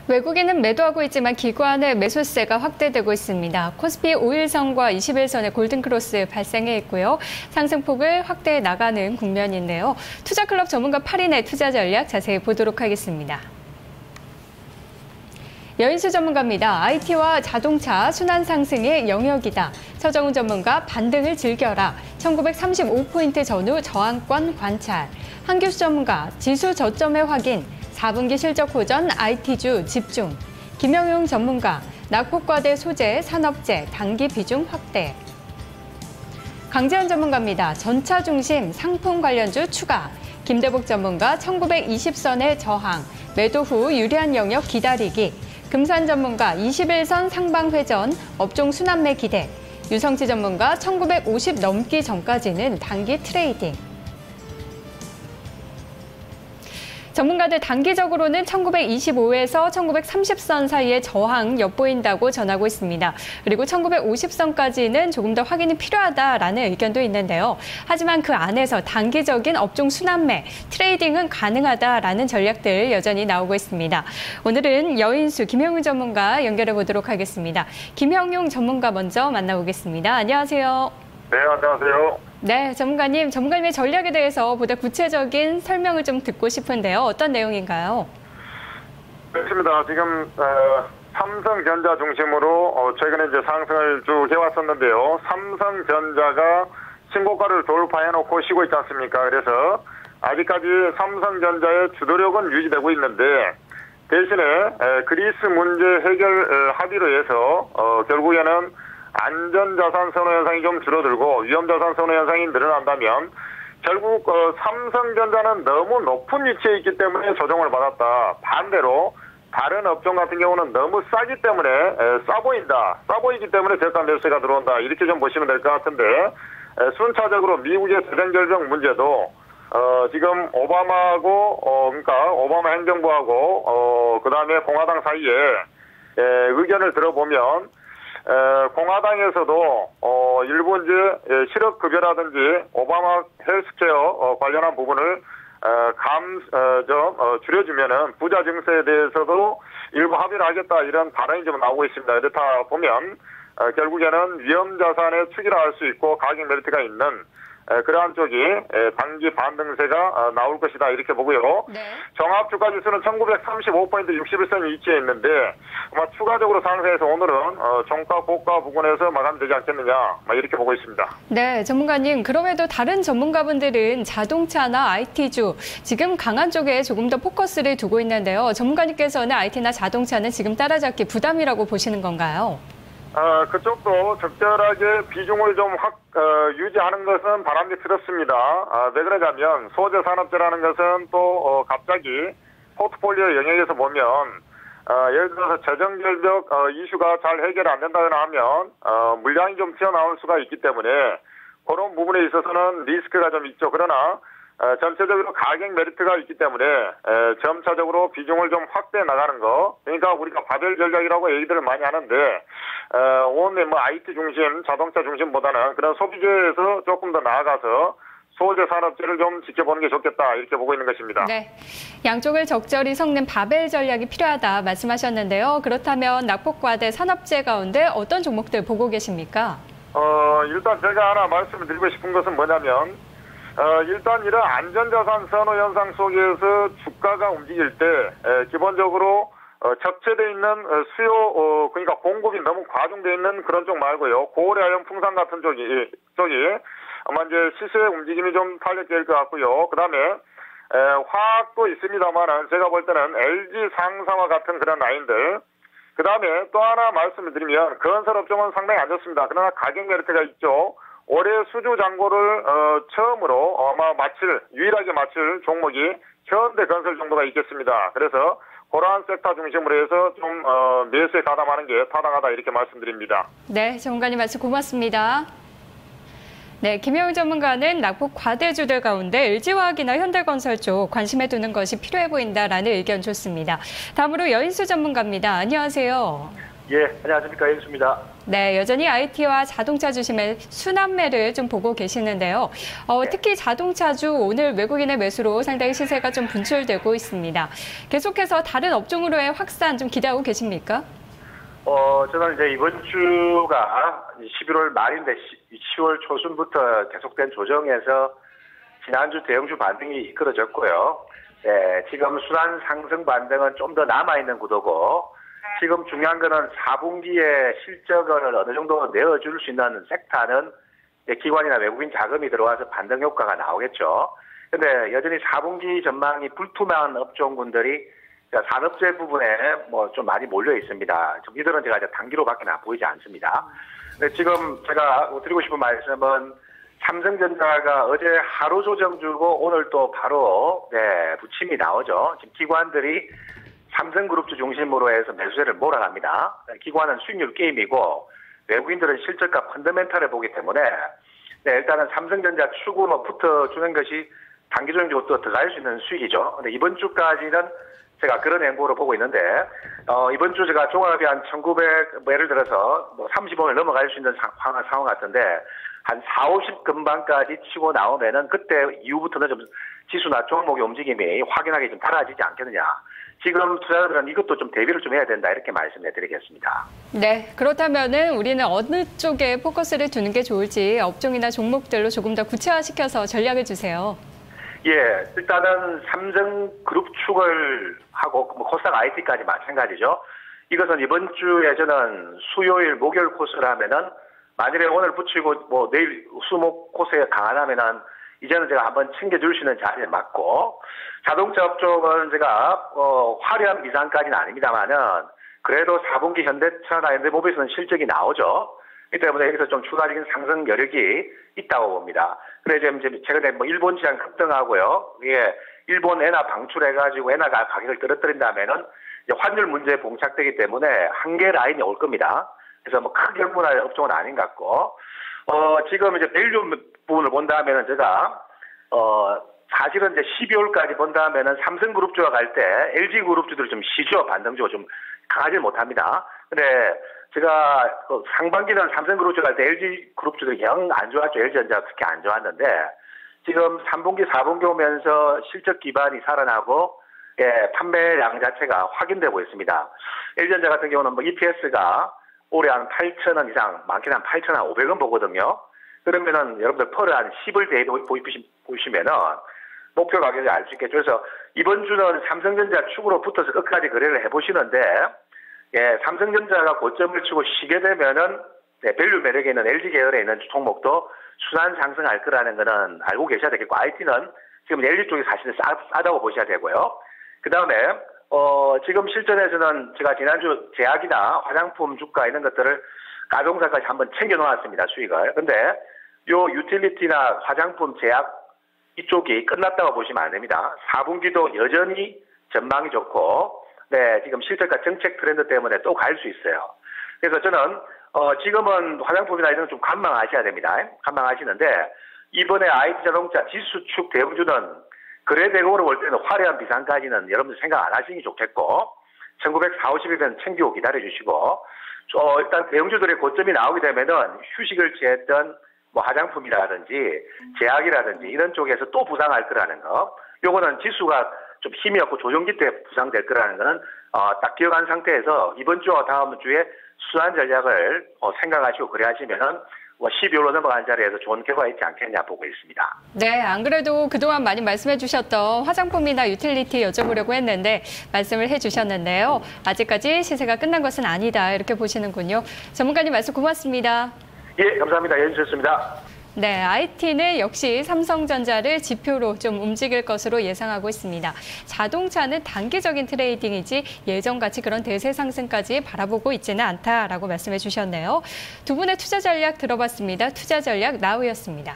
외국인은 매도하고 있지만 기관의 매수세가 확대되고 있습니다. 코스피 5일선과 20일선의 골든크로스 발생해 있고요. 상승폭을 확대해 나가는 국면인데요. 투자클럽 전문가 8인의 투자 전략 자세히 보도록 하겠습니다. 여인수 전문가입니다. IT와 자동차 순환 상승의 영역이다. 서정훈 전문가 반등을 즐겨라. 1935포인트 전후 저항권 관찰. 한규수 전문가 지수 저점의 확인. 4분기 실적 호전 IT주 집중. 김영용 전문가 낙폭과대 소재, 산업재, 단기 비중 확대. 강재현 전문가입니다. 전차 중심 상품 관련주 추가. 김대복 전문가 1920선의 저항, 매도 후 유리한 영역 기다리기. 금산 전문가 21선 상방회전, 업종 순환매 기대. 유성치 전문가 1950 넘기 전까지는 단기 트레이딩. 전문가들 단기적으로는 1925에서 1930선 사이에 저항 엿보인다고 전하고 있습니다. 그리고 1950선까지는 조금 더 확인이 필요하다라는 의견도 있는데요. 하지만 그 안에서 단기적인 업종 순환매, 트레이딩은 가능하다라는 전략들 여전히 나오고 있습니다. 오늘은 여인수 김형용 전문가 연결해 보도록 하겠습니다. 김형용 전문가 먼저 만나보겠습니다. 안녕하세요. 네, 안녕하세요. 네, 전문가님의 전략에 대해서 보다 구체적인 설명을 좀 듣고 싶은데요. 어떤 내용인가요? 그렇습니다. 지금 삼성전자 중심으로 최근에 이제 상승을 쭉 해왔었는데요. 삼성전자가 신고가를 돌파해놓고 쉬고 있지 않습니까? 그래서 아직까지 삼성전자의 주도력은 유지되고 있는데 대신에 그리스 문제 해결 합의로 해서 결국에는 안전자산 선호 현상이 좀 줄어들고 위험자산 선호 현상이 늘어난다면 결국 삼성전자는 너무 높은 위치에 있기 때문에 조정을 받았다. 반대로 다른 업종 같은 경우는 너무 싸기 때문에 싸 보이기 때문에 저가 매수세가 들어온다. 이렇게 좀 보시면 될 것 같은데 순차적으로 미국의 재정결정 문제도 지금 오바마하고 그러니까 오바마 행정부하고 그다음에 공화당 사이에 의견을 들어보면 공화당에서도 일부 이제 실업급여라든지 오바마 헬스케어 관련한 부분을 줄여주면은 부자 증세에 대해서도 일부 합의를 하겠다 이런 발언이 좀 나오고 있습니다. 이렇다 보면 결국에는 위험자산에 투기를 할 수 있고 가격 메리트가 있는 그러한 쪽이 단기 반등세가 나올 것이다 이렇게 보고요. 네. 종합주가지수는 1935포인트 61선 위치에 있는데 아마 추가적으로 상승해서 오늘은 종가 고가 부근에서 마감되지 않겠느냐 이렇게 보고 있습니다. 네, 전문가님. 그럼에도 다른 전문가분들은 자동차나 IT주 지금 강한 쪽에 조금 더 포커스를 두고 있는데요. 전문가님께서는 IT나 자동차는 지금 따라잡기 부담이라고 보시는 건가요? 그쪽도 적절하게 비중을 좀 유지하는 것은 바람직스럽습니다. 왜 그러냐면 소재 산업재라는 것은 또 갑자기 포트폴리오 영역에서 보면 예를 들어서 재정결벽 이슈가 잘 해결 안 된다거나 하면 물량이 좀 튀어나올 수가 있기 때문에 그런 부분에 있어서는 리스크가 좀 있죠. 그러나 전체적으로 가격 메리트가 있기 때문에 점차적으로 비중을 좀 확대해 나가는 거. 그러니까 우리가 바벨 전략이라고 얘기들을 많이 하는데 오늘 IT 중심, 자동차 중심보다는 그런 소비재에서 조금 더 나아가서 소재 산업재를 좀 지켜보는 게 좋겠다 이렇게 보고 있는 것입니다. 네, 양쪽을 적절히 섞는 바벨 전략이 필요하다 말씀하셨는데요. 그렇다면 낙폭과대 산업재 가운데 어떤 종목들 보고 계십니까? 일단 제가 하나 말씀을 드리고 싶은 것은 뭐냐면 일단 이런 안전자산 선호 현상 속에서 주가가 움직일 때 기본적으로 적체되어 있는 수요 그러니까 공급이 너무 과중되어 있는 그런 쪽 말고요. 고래하염 풍산 같은 쪽이 아마 이제 시세의 움직임이 좀 탄력될 것 같고요. 그다음에 화학도 있습니다만은 제가 볼 때는 LG 상사와 같은 그런 라인들. 그다음에 또 하나 말씀을 드리면 건설 업종은 상당히 안 좋습니다. 그러나 가격 메리트가 있죠. 올해 수주 잔고를 처음으로 아마 유일하게 마칠 종목이 현대건설 정도가 있겠습니다. 그래서 그러한 섹터 중심으로 해서 좀 매수에 가담하는 게 타당하다 이렇게 말씀드립니다. 네, 전문가님 말씀 고맙습니다. 네, 김영웅 전문가는 낙폭 과대주들 가운데 LG화학이나 현대건설 쪽 관심에 두는 것이 필요해 보인다라는 의견 좋습니다. 다음으로 여인수 전문가입니다. 안녕하세요. 예, 안녕하십니까. 연수입니다. 네, 여전히 IT와 자동차 주식의 순환매를 좀 보고 계시는데요. 특히 자동차주 오늘 외국인의 매수로 상당히 시세가 좀 분출되고 있습니다. 계속해서 다른 업종으로의 확산 좀 기대하고 계십니까? 저는 이제 이번 주가 11월 말인데 10월 초순부터 계속된 조정에서 지난주 대형주 반등이 이끌어졌고요. 네, 지금 순환 상승 반등은 좀 더 남아있는 구도고, 지금 중요한 거는 4분기에 실적을 어느 정도 내어줄 수 있는 섹터는 기관이나 외국인 자금이 들어와서 반등 효과가 나오겠죠. 근데 여전히 4분기 전망이 불투명한 업종군들이 산업재 부분에 뭐 좀 많이 몰려 있습니다. 이들은 제가 이제 단기로밖에 보이지 않습니다. 근데 지금 제가 드리고 싶은 말씀은 삼성전자가 어제 하루 조정 주고 오늘 또 바로 부침이 나오죠. 지금 기관들이 삼성그룹주 중심으로 해서 매수세를 몰아갑니다. 기관은 수익률 게임이고 외국인들은 실적과 펀더멘탈을 보기 때문에 일단은 삼성전자 추구로 붙어주는 것이 단기적으로 또 들어갈 수 있는 수익이죠. 근데 이번 주까지는 제가 그런 행보로 보고 있는데, 이번 주 제가 종합이 한 1900, 예를 들어서 30원을 넘어갈 수 있는 상황 같은데, 한 4, 50 근방까지 치고 나오면은 그때 이후부터는 좀 지수나 종목의 움직임이 확연하게 좀 달라지지 않겠느냐. 지금 투자자들은 이것도 좀 대비를 좀 해야 된다, 이렇게 말씀해 드리겠습니다. 네, 그렇다면은 우리는 어느 쪽에 포커스를 두는 게 좋을지 업종이나 종목들로 조금 더 구체화시켜서 전략을 주세요. 예, 일단은 삼성그룹 축을 하고 코스닥 IT까지 마찬가지죠. 이것은 이번 주에 저는 수요일, 목요일 코스를 하면은 만일에 오늘 붙이고 내일 수목 코스에 강하다면은 이제는 제가 한번 챙겨줄 수 있는 자리에 맞고, 자동차 업종은 제가 화려한 미상까지는 아닙니다만은 그래도 4분기 현대차나 현대모비스는 실적이 나오죠. 이 때문에 여기서 좀 추가적인 상승 여력이 있다고 봅니다. 그래 지금 최근에 일본 시장 급등하고요. 이게 일본 엔화 방출해가지고 엔화가 가격을 떨어뜨린다면은 환율 문제에 봉착되기 때문에 한계 라인이 올 겁니다. 그래서 크게 흥분할 업종은 아닌 것 같고, 지금 이제 밸류 부분을 본다면은 제가 사실은 이제 12월까지 본다면은 삼성그룹주가 갈 때 LG그룹주들이 좀 쉬죠. 반등주가 좀 강하지 못합니다. 근데 제가 상반기는 삼성그룹주가 갈 때 LG그룹주들이 영 안 좋았죠. LG전자가 특히 안 좋았는데 지금 3분기, 4분기 오면서 실적 기반이 살아나고 판매량 자체가 확인되고 있습니다. LG전자 같은 경우는 EPS가 올해 한 8,000원 이상, 많게는 한 8,500원 보거든요. 그러면은 여러분들 펄을 한 10을 대입 보시면은 목표 가격을 알 수 있겠죠. 그래서 이번 주는 삼성전자 축으로 붙어서 끝까지 거래를 해보시는데, 삼성전자가 고점을 치고 쉬게 되면은 밸류 매력에 있는 LG 계열에 있는 종목도 순환 상승할 거라는 거는 알고 계셔야 되겠고, IT는 지금 LG 쪽이 사실은 싸다고 보셔야 되고요. 그 다음에 지금 실전에서는 제가 지난주 제약이나 화장품 주가 이런 것들을 가동사까지 한번 챙겨 놓았습니다, 수익을. 근데 요 유틸리티나 화장품 제약 이쪽이 끝났다고 보시면 안 됩니다. 4분기도 여전히 전망이 좋고, 지금 실적과 정책 트렌드 때문에 또 갈 수 있어요. 그래서 저는 지금은 화장품이나 이런 좀 관망하셔야 됩니다. 관망하시는데 이번에 IT 자동차 지수축 대형주는 거래대금으로 볼 때는 화려한 비상까지는 여러분들 생각 안 하시는 게 좋겠고, 1940이면 챙기고 기다려주시고, 일단 대형주들의 고점이 나오게 되면은 휴식을 취했던 화장품이라든지 제약이라든지 이런 쪽에서 또 부상할 거라는 거. 요거는 지수가 좀 힘이 없고 조정기 때 부상될 거라는 거는 딱 기억한 상태에서 이번 주와 다음 주에 순환 전략을 생각하시고 그래하시면은 12월로 넘어간 자리에서 좋은 결과가 있지 않겠냐 보고 있습니다. 네, 안 그래도 그동안 많이 말씀해 주셨던 화장품이나 유틸리티 여쭤보려고 했는데 말씀을 해 주셨는데요. 아직까지 시세가 끝난 것은 아니다, 이렇게 보시는군요. 전문가님 말씀 고맙습니다. 예, 감사합니다. 연수였습니다. 네, IT는 역시 삼성전자를 지표로 좀 움직일 것으로 예상하고 있습니다. 자동차는 단기적인 트레이딩이지 예전같이 그런 대세 상승까지 바라보고 있지는 않다라고 말씀해 주셨네요. 두 분의 투자 전략 들어봤습니다. 투자 전략 나우였습니다.